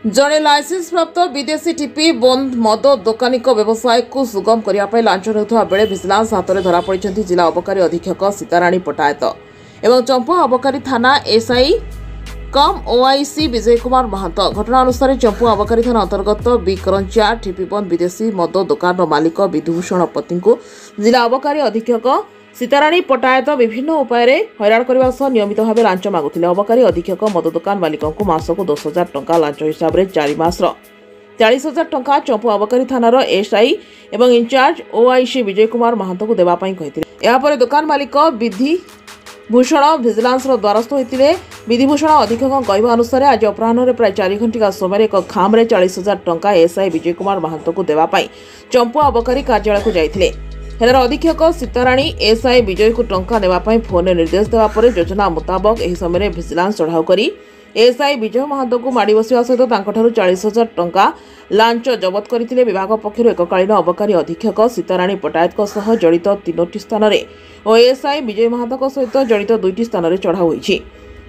जड़े लाइसेंस प्राप्त विदेशी टिपी बंद मद दोकानी व्यवसाय को सुगम करने लांच नेउथुवा बेले विजिलेंस हाथ में धरा पड़िछन्ति जिला अबकारी अधीक्षक सीताराणी पटायत एवं चंपा अबकारी थाना एसआई कम ओआईसी विजय कुमार महंत। घटना अनुसार चंपू अबकारी थाना अंतर्गत बिकरंचा टिपीबंद विदेशी मद दोकान मालिक विधुभूषण पति को जिला अबकारी अधीक्षक सीताराणी पटायत विभिन्न उपाय हैरान करने सह नियमित भाव लांच मागुले। अबकारी अधीक्षक मद दोकान मालिक मासक 10,000 टंका लांच हिसाब से 4 मासर 40,000 टंका चंपू अबकारी थानार एसआई एवं इंचार्ज ओआईसी विजय कुमार महंत को देवाई कहते। दोकान मालिक विधिभूषण भिजिलांस द्वारस्थ होते। विधिभूषण अधीक्षक कहवा अनुसार आज अपराह प्राय 4 घंटा समय एक खाम्रे 40,000 टंका एसआई विजय कुमार महंत को देवाई चंपू अबकारी कार्यालय को जाइए। हेलार अधीक्षक सीताराणी एसआई विजय को टंका देवाई फोन निर्देश देवा योजना मुताबक यह समय भिजिलांस चढ़ाऊ कर एसआई विजय महंत को माड़ बसवा सहित 40,000 टंका लांच जबत करते। विभाग पक्षर एककालीन अबकारी अधीक्षक सीताराणी पटायत जड़ित 3टी स्थान और एसआई विजय महंत सहित जड़ित 2टी स्थान चढ़ाऊ होइछि।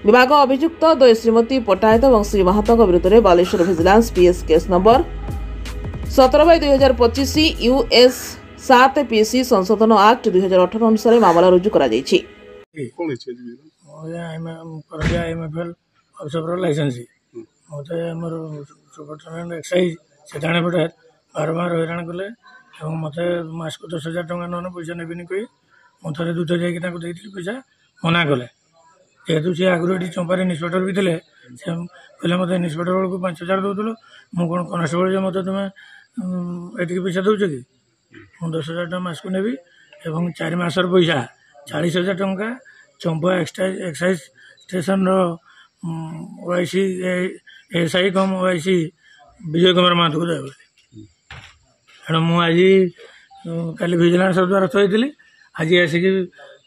विभाग अभियुक्त द्वय श्रीमती पटायत और श्री महंत विरुद्ध में Baleshwar vigilance PS case number 17/2025 US 7 PC संशोधन एक्ट 2018 अनुसार मामला रुजु करा जायछि। लाइसेंस मत मोर सुपरटेडेंट एक्साइज सीताराणी पटायत बारंबार हैरान कले मत मास को 10,000 टंका न पैसा नेबिनी कही मुझे दूध जाकि पैसा मना कले। जेहेतु सी आगुरी ये चंपारे इन्स्पेक्टर भी थे कहले मत इन्स्पेक्टर बेलू 5,000 दौल मुझे कौन कनेस्टेबल मत तुम्हें ये पैसा दौच कि मुझे 10,000 टका मास को नेबी और 4 मासर पैसा 40,000 टंका चंपा एक्साइज स्टेशन ओआईसी एसआई कम ओआईसी विजय कुमार महंत को देव तेणु मुझे आज विजिलेंस द्वारस्थ होती आज आसिक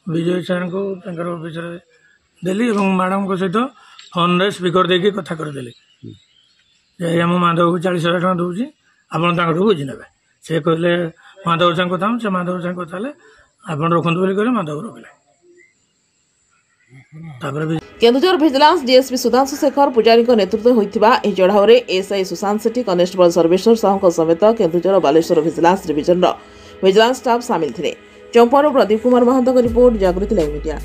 विजय सर को ऑफिस देली और मैडम को सहित फोन रे स्पीकर देके कथा करदेली आम माधव को 40,000 टका दूसरी आप बुझी ने से कहले माधव साथ कथा से माधव साथ कथा आप रखु बोली कहले माधव रखिले। केन्दुझर भिजिलांस डीएसपी सुधांशु शेखर पुजारी नेतृत्व होता चढ़ाऊ में एसआई सुशांत सेठी कनेस्टेबल सर्वेश्वर साहू समेत Keonjhar Baleshwar vigilance division vigilance staff सामिल थे। चंपारू प्रदीप कुमार महंत रिपोर्ट जागृति लाइव मीडिया।